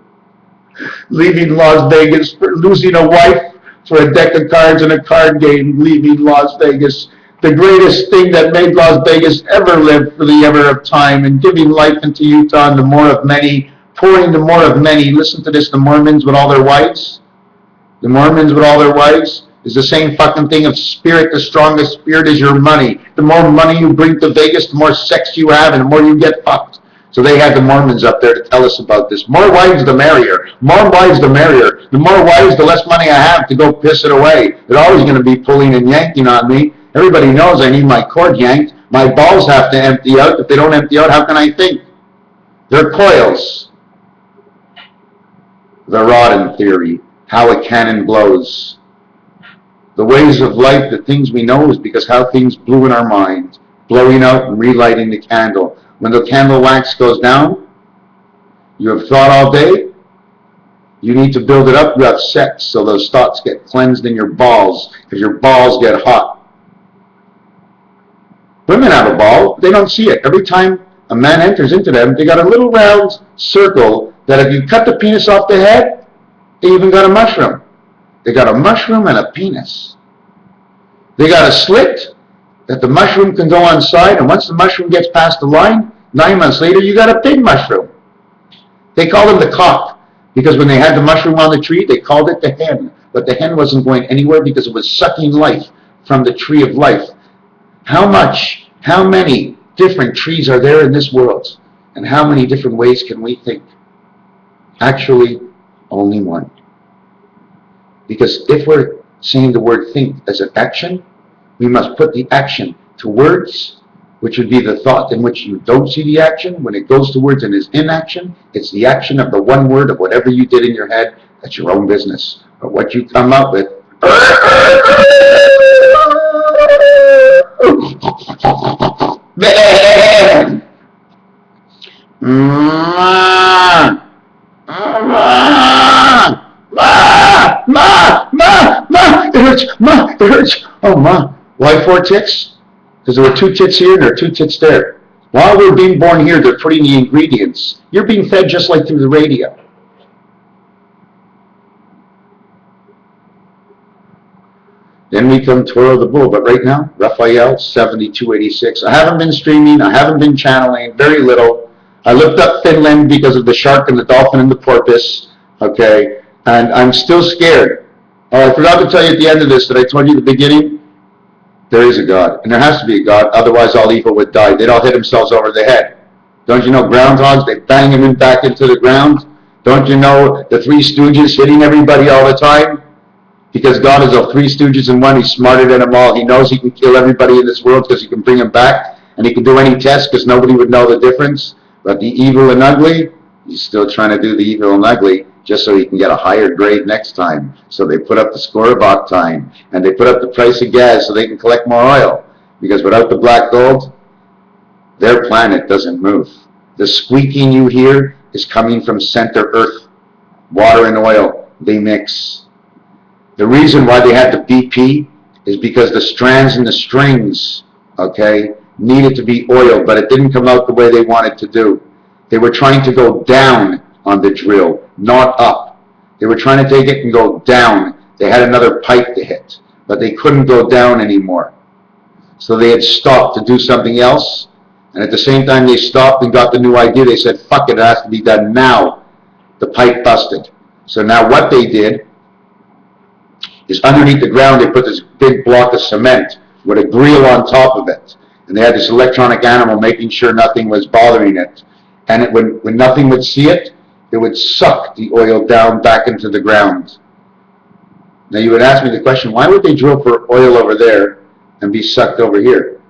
Leaving Las Vegas, for losing a wife for a deck of cards in a card game, leaving Las Vegas. The greatest thing that made Las Vegas ever live for the ever of time, and giving life into Utah and the more of many, pouring the more of many. Listen to this, the Mormons with all their wives. The Mormons with all their wives is the same fucking thing of spirit. The strongest spirit is your money. The more money you bring to Vegas, the more sex you have and the more you get fucked. So they had the Mormons up there to tell us about this. More wives, the merrier. More wives, the merrier. The more wives, the less money I have to go piss it away. They're always going to be pulling and yanking on me. Everybody knows I need my cord yanked. My balls have to empty out. If they don't empty out, how can I think? They're coils. The rod in theory. How a cannon blows. The ways of life, the things we know, is because how things blew in our mind. Blowing out and relighting the candle. When the candle wax goes down, you have thought all day, you need to build it up, you have sex, so those thoughts get cleansed in your balls, because your balls get hot. Women have a ball, they don't see it. Every time a man enters into them, they got a little round circle that if you cut the penis off the head, they even got a mushroom. They got a mushroom and a penis. They got a slit that the mushroom can go on side, and once the mushroom gets past the line, 9 months later, you got a big mushroom. They called him the cock, because when they had the mushroom on the tree, they called it the hen. But the hen wasn't going anywhere because it was sucking life from the tree of life. How many different trees are there in this world? And how many different ways can we think? Actually, only one. Because if we're saying the word think as an action, we must put the action to words, which would be the thought in which you don't see the action. When it goes to words and is inaction, it's the action of the one word of whatever you did in your head. That's your own business. But what you come up with. It hurts, ma, it hurts. Oh, ma. Why 4 tits? Because there were 2 tits here and there are 2 tits there. While we're being born here, they're putting the ingredients. You're being fed just like through the radio. Then we come twirl the bull. But right now, Raphael, 7286. I haven't been streaming. I haven't been channeling. Very little. I looked up Finland because of the shark and the dolphin and the porpoise. Okay. And I'm still scared. Oh, I forgot to tell you at the end of this that I told you at the beginning. There is a God, and there has to be a God, otherwise all evil would die. They'd all hit themselves over the head. Don't you know groundhogs, they bang them back into the ground? Don't you know the 3 Stooges hitting everybody all the time? Because God is of 3 Stooges in one, he's smarter than them all. He knows he can kill everybody in this world because he can bring them back, and he can do any test because nobody would know the difference. But the evil and ugly, he's still trying to do the evil and ugly, just so he can get a higher grade next time. So they put up the score of octane, and they put up the price of gas so they can collect more oil. Because without the black gold, their planet doesn't move. The squeaking you hear is coming from center Earth. Water and oil, they mix. The reason why they had the BP is because the strands and the strings, okay, needed to be oiled, but it didn't come out the way they wanted to do. They were trying to go down on the drill, not up. They were trying to take it and go down. They had another pipe to hit, but they couldn't go down anymore. So they had stopped to do something else, and at the same time they stopped and got the new idea, they said, fuck it, it has to be done now. The pipe busted. So now what they did is underneath the ground they put this big block of cement with a grill on top of it. And they had this electronic animal making sure nothing was bothering it. And when nothing would see it, it would suck the oil down back into the ground. Now you would ask me the question, why would they drill for oil over there and be sucked over here?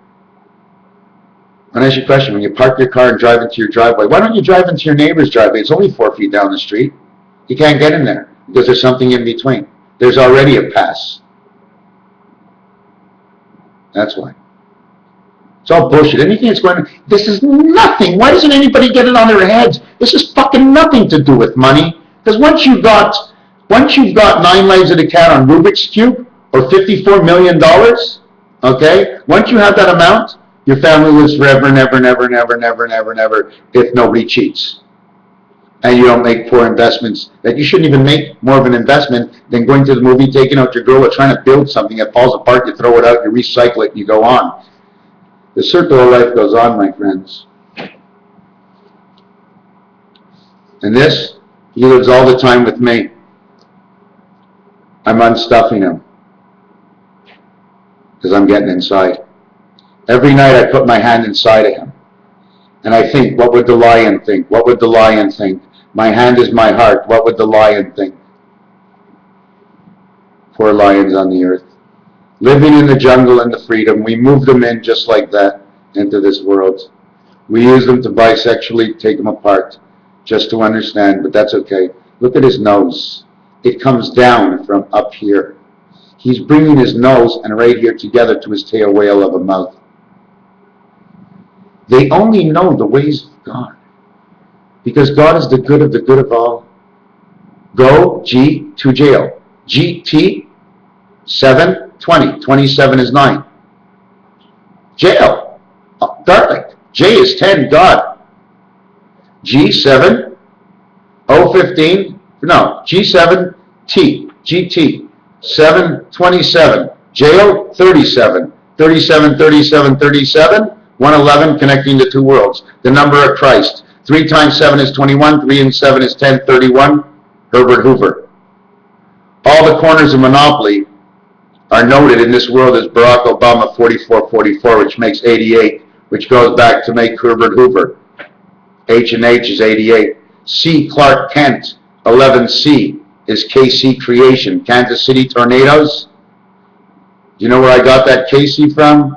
And ask you a question, when you park your car and drive into your driveway, why don't you drive into your neighbor's driveway? It's only 4 feet down the street. You can't get in there because there's something in between. There's already a pass. That's why. It's all bullshit. Anything that's going on, this is nothing. Why doesn't anybody get it on their heads? This is fucking nothing to do with money. Because once you've got 9 legs of the cat on Rubik's Cube, or $54 million, okay, once you have that amount, your family lives forever and ever and ever and ever and ever and ever and ever if nobody cheats. And you don't make poor investments that you shouldn't even make more of an investment than going to the movie, taking out your girl, or trying to build something that falls apart, you throw it out, you recycle it, and you go on. The circle of life goes on, my friends. And this, he lives all the time with me. I'm unstuffing him because I'm getting inside. Every night I put my hand inside of him. And I think, what would the lion think? What would the lion think? My hand is my heart. What would the lion think? Poor lions on the earth. Living in the jungle and the freedom, we move them in just like that into this world. We use them to bisexually take them apart, just to understand, but that's okay. Look at his nose. It comes down from up here. He's bringing his nose and right here together to his tail whale of a mouth. They only know the ways of God, because God is the good of all. Go, G, to jail. GT, 7, 20. 27 is 9. Jail, darling. J is 10, God. G7, O15, no, G7, T, GT, 727. Jail, 37. 37, 37, 37. 111, connecting the two worlds. The number of Christ. 3 times 7 is 21. 3 and 7 is 10, 31. Herbert Hoover. All the corners of Monopoly are noted in this world as Barack Obama 4444, which makes 88, which goes back to make Herbert Hoover. H and H is 88. C, Clark Kent, 11C, is KC Creation. Kansas City Tornadoes. Do you know where I got that KC from?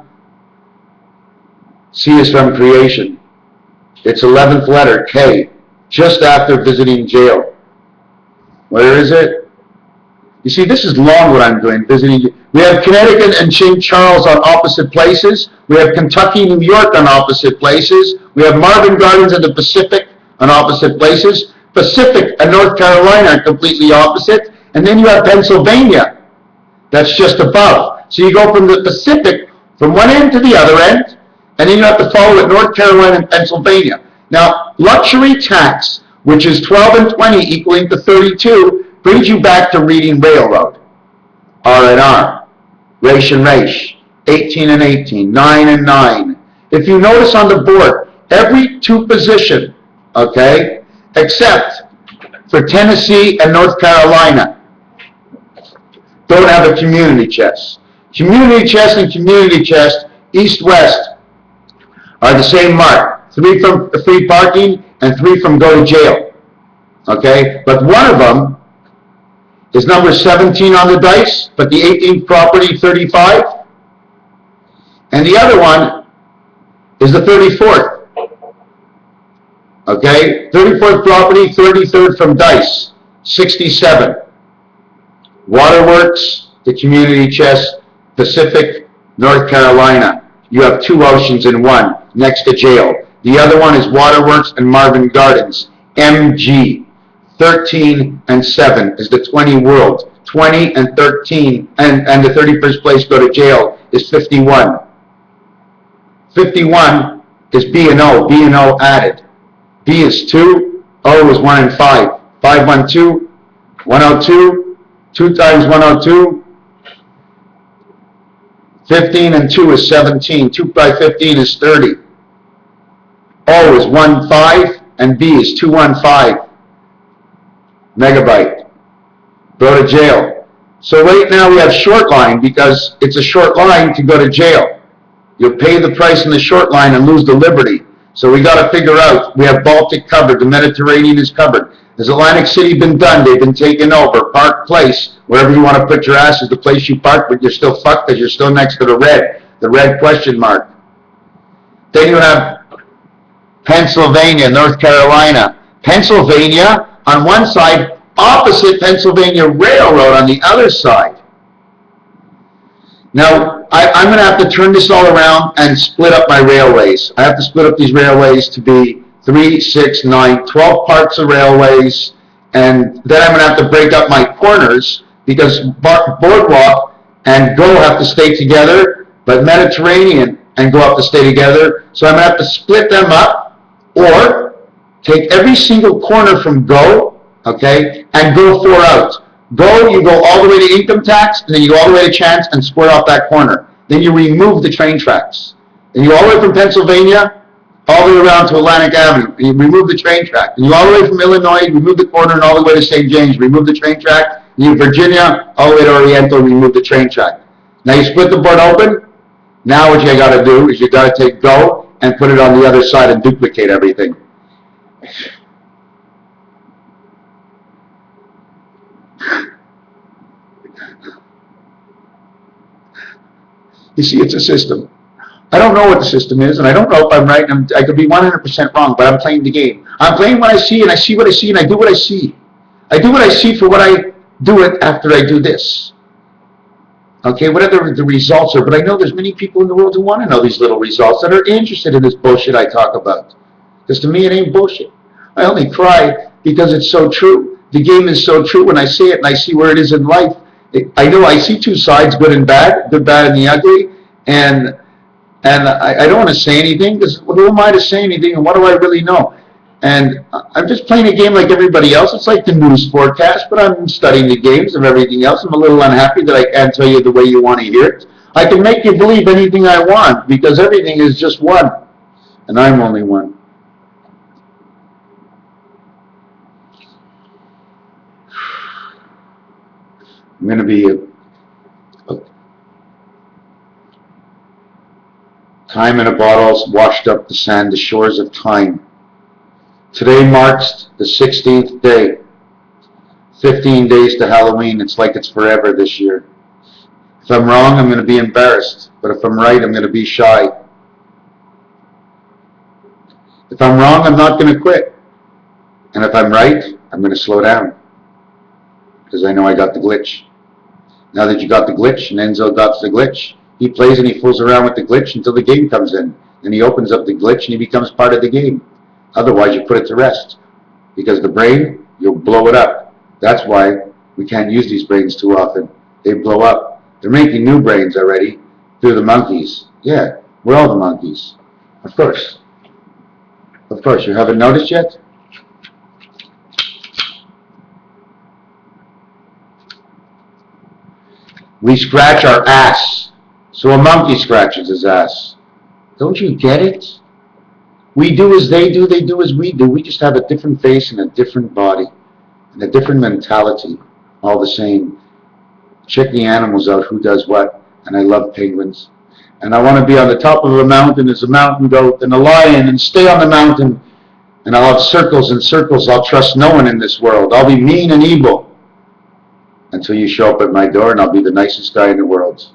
C is from creation. Its 11th letter, K, just after visiting jail. Where is it? You see, this is long what I'm doing, visiting. We have Connecticut and St. Charles on opposite places. We have Kentucky, New York on opposite places. We have Marvin Gardens and the Pacific on opposite places. Pacific and North Carolina are completely opposite. And then you have Pennsylvania. That's just above. So you go from the Pacific, from one end to the other end, and then you have to follow it North Carolina and Pennsylvania. Now, luxury tax, which is 12 and 20 equaling to 32, brings you back to reading railroad. R and R, Raish and Raish, 18 and 18, 9 and 9. If you notice on the board, every 2 position, okay, except for Tennessee and North Carolina, don't have a community chest. Community chest and community chest, east-west, are the same mark. 3 from free parking and 3 from go to jail. Okay? But one of them is number 17 on the dice, but the 18th property, 35. And the other one is the 34th. Okay? 34th property, 33rd from dice. 67. Waterworks, the community chest, Pacific, North Carolina. You have 2 oceans in one, next to jail. The other one is Waterworks and Marvin Gardens, MG. 13 and 7 is the 20 world. 20 and 13, and the 31st place go to jail is 51. 51 is B and O. B and O added. B is 2, O is 1 and 5. 512, 102, 2 times 102. 15 and 2 is 17. 2 by 15 is 30. O is 15 and B is 215 megabyte. Go to jail. So right now we have short line because it's a short line to go to jail. You'll pay the price in the short line and lose the liberty. So we got to figure out, we have Baltic covered, the Mediterranean is covered. Has Atlantic City been done? They've been taken over. Park Place, wherever you want to put your ass is the place you park, but you're still fucked because you're still next to the red question mark. Then you have Pennsylvania, North Carolina. Pennsylvania on one side, opposite Pennsylvania Railroad on the other side. Now, I'm going to have to turn this all around and split up my railways. I have to split up these railways to be 3, 6, 9, 12 parts of railways, and then I'm going to have to break up my corners because Boardwalk and GO have to stay together, but Mediterranean and GO have to stay together. So I'm going to have to split them up or take every single corner from GO, okay, and go 4 out. GO, you go all the way to income tax, and then you go all the way to chance and square off that corner. Then you remove the train tracks. Then you go all the way from Pennsylvania, all the way around to Atlantic Avenue, and you remove the train track. And you all the way from Illinois, you remove the corner, and all the way to St. James, remove the train track. And you Virginia, all the way to Oriental, remove the train track. Now you split the board open. Now what you got to do is you got to take GO and put it on the other side and duplicate everything. You see, it's a system. I don't know what the system is, and I don't know if I'm right, and I could be 100% wrong, but I'm playing the game. I'm playing what I see, and I see what I see, and I do what I see. I do what I see for what I do it after I do this. Okay, whatever the results are, but I know there's many people in the world who want to know these little results, that are interested in this bullshit I talk about. Because to me, it ain't bullshit. I only cry because it's so true. The game is so true when I see it, and I see where it is in life. I know I see 2 sides, good and bad, good, bad, and the ugly, and I don't want to say anything, because who am I to say anything, and what do I really know? And I'm just playing a game like everybody else. It's like the news forecast, but I'm studying the games of everything else. I'm a little unhappy that I can't tell you the way you want to hear it. I can make you believe anything I want, because everything is just one, and I'm only one. I'm going to be time in a bottle, washed up the sand, the shores of time. Today marks the 16th day. 15 days to Halloween. It's like it's forever this year. If I'm wrong, I'm going to be embarrassed. But if I'm right, I'm going to be shy. If I'm wrong, I'm not going to quit. And if I'm right, I'm going to slow down. Because I know I got the glitch. Now that you got the glitch, and Enzo got the glitch, he plays and he fools around with the glitch until the game comes in. Then he opens up the glitch and he becomes part of the game. Otherwise, you put it to rest. Because the brain, you'll blow it up. That's why we can't use these brains too often. They blow up. They're making new brains already through the monkeys. Yeah, we're all the monkeys. Of course. Of course. You haven't noticed yet? We scratch our ass, so a monkey scratches his ass. Don't you get it? We do as they do as we do. We just have a different face and a different body and a different mentality, all the same. Check the animals out, who does what, and I love penguins. And I want to be on the top of a mountain as a mountain goat and a lion and stay on the mountain, and I'll have circles and circles. I'll trust no one in this world. I'll be mean and evil. Until you show up at my door, and I'll be the nicest guy in the world.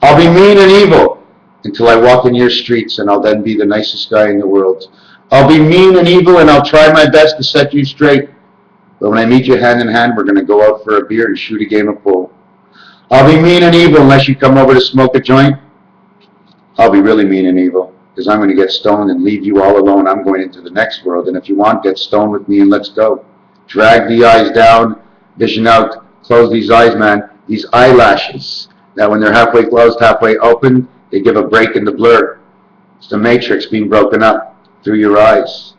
I'll be mean and evil until I walk in your streets, and I'll then be the nicest guy in the world. I'll be mean and evil, and I'll try my best to set you straight. But when I meet you hand in hand, we're going to go out for a beer and shoot a game of pool. I'll be mean and evil unless you come over to smoke a joint. I'll be really mean and evil, because I'm going to get stoned and leave you all alone. I'm going into the next world, and if you want, get stoned with me and let's go. Drag the eyes down, vision out, close these eyes, man. These eyelashes, that when they're halfway closed, halfway open, they give a break in the blur. It's the matrix being broken up through your eyes.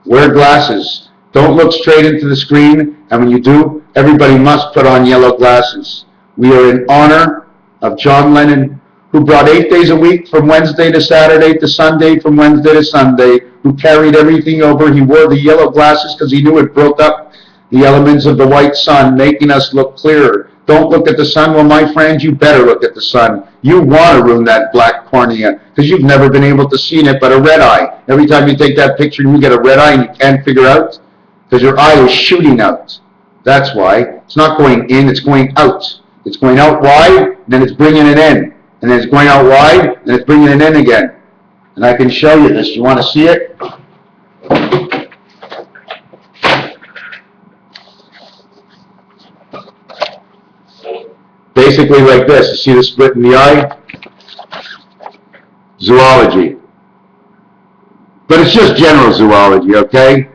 Wear glasses. Don't look straight into the screen, and when you do, everybody must put on yellow glasses. We are in honor of John Lennon, who brought 8 days a week from Wednesday to Saturday to Sunday, from Wednesday to Sunday, who carried everything over. He wore the yellow glasses because he knew it broke up the elements of the white sun, making us look clearer. Don't look at the sun. Well, my friend, you better look at the sun. You want to ruin that black cornea because you've never been able to see it but a red eye. Every time you take that picture, you get a red eye and you can't figure out because your eye is shooting out. That's why. It's not going in, it's going out. It's going out wide, then it's bringing it in. And then it's going out wide, and it's bringing it in again. And I can show you this. You want to see it? Basically like this. You see the split in the eye? Zoology. But it's just general zoology, okay?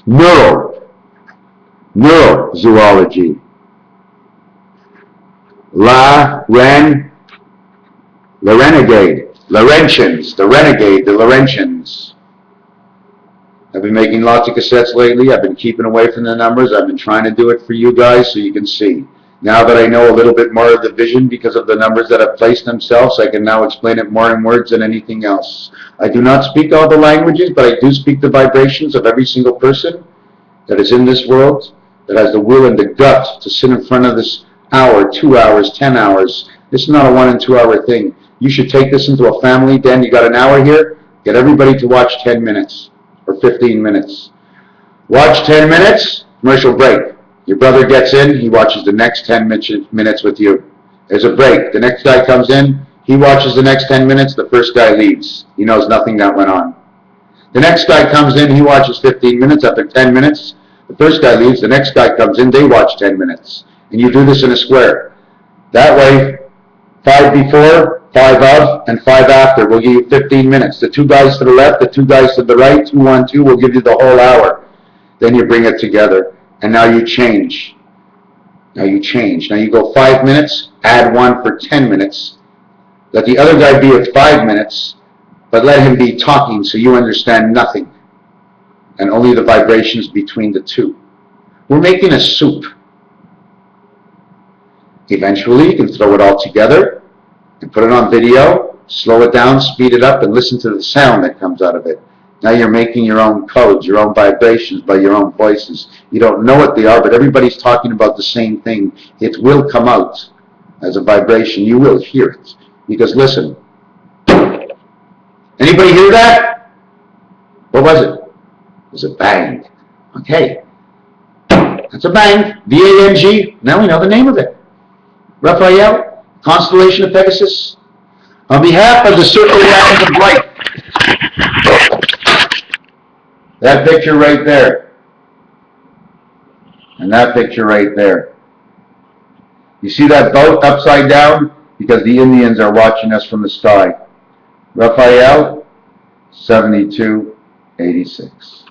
Neurozoology. The renegade, Laurentians, the renegade, the Laurentians. I've been making lots of cassettes lately. I've been keeping away from the numbers. I've been trying to do it for you guys so you can see. Now that I know a little bit more of the vision because of the numbers that have placed themselves, I can now explain it more in words than anything else. I do not speak all the languages, but I do speak the vibrations of every single person that is in this world, that has the will and the gut to sit in front of this hour, 2 hours, 10 hours. This is not a 1 and 2 hour thing. You should take this into a family den. You got an hour here, get everybody to watch 10 minutes or 15 minutes. Watch 10 minutes, commercial break. Your brother gets in, he watches the next 10 minutes with you. There's a break. The next guy comes in, he watches the next 10 minutes, the first guy leaves. He knows nothing that went on. The next guy comes in, he watches 15 minutes. After 10 minutes, the first guy leaves, the next guy comes in, they watch 10 minutes. And you do this in a square. That way, 5 before, 5 of, and 5 after will give you 15 minutes. The 2 guys to the left, the 2 guys to the right, 2, 1, 2 will give you the whole hour. Then you bring it together. And now you change. Now you change. Now you go 5 minutes, add 1 for 10 minutes. Let the other guy be at 5 minutes, but let him be talking so you understand nothing. And only the vibrations between the two. We're making a soup. Eventually, you can throw it all together and put it on video, slow it down, speed it up, and listen to the sound that comes out of it. Now you're making your own codes, your own vibrations by your own voices. You don't know what they are, but everybody's talking about the same thing. It will come out as a vibration. You will hear it. Because listen, anybody hear that? What was it? It was a bang. Okay. That's a bang. B-A-N-G. Now we know the name of it. Raphael, constellation of Pegasus. On behalf of the circling atoms of light, that picture right there, and that picture right there. You see that boat upside down? Because the Indians are watching us from the sky. Raphael, 7286.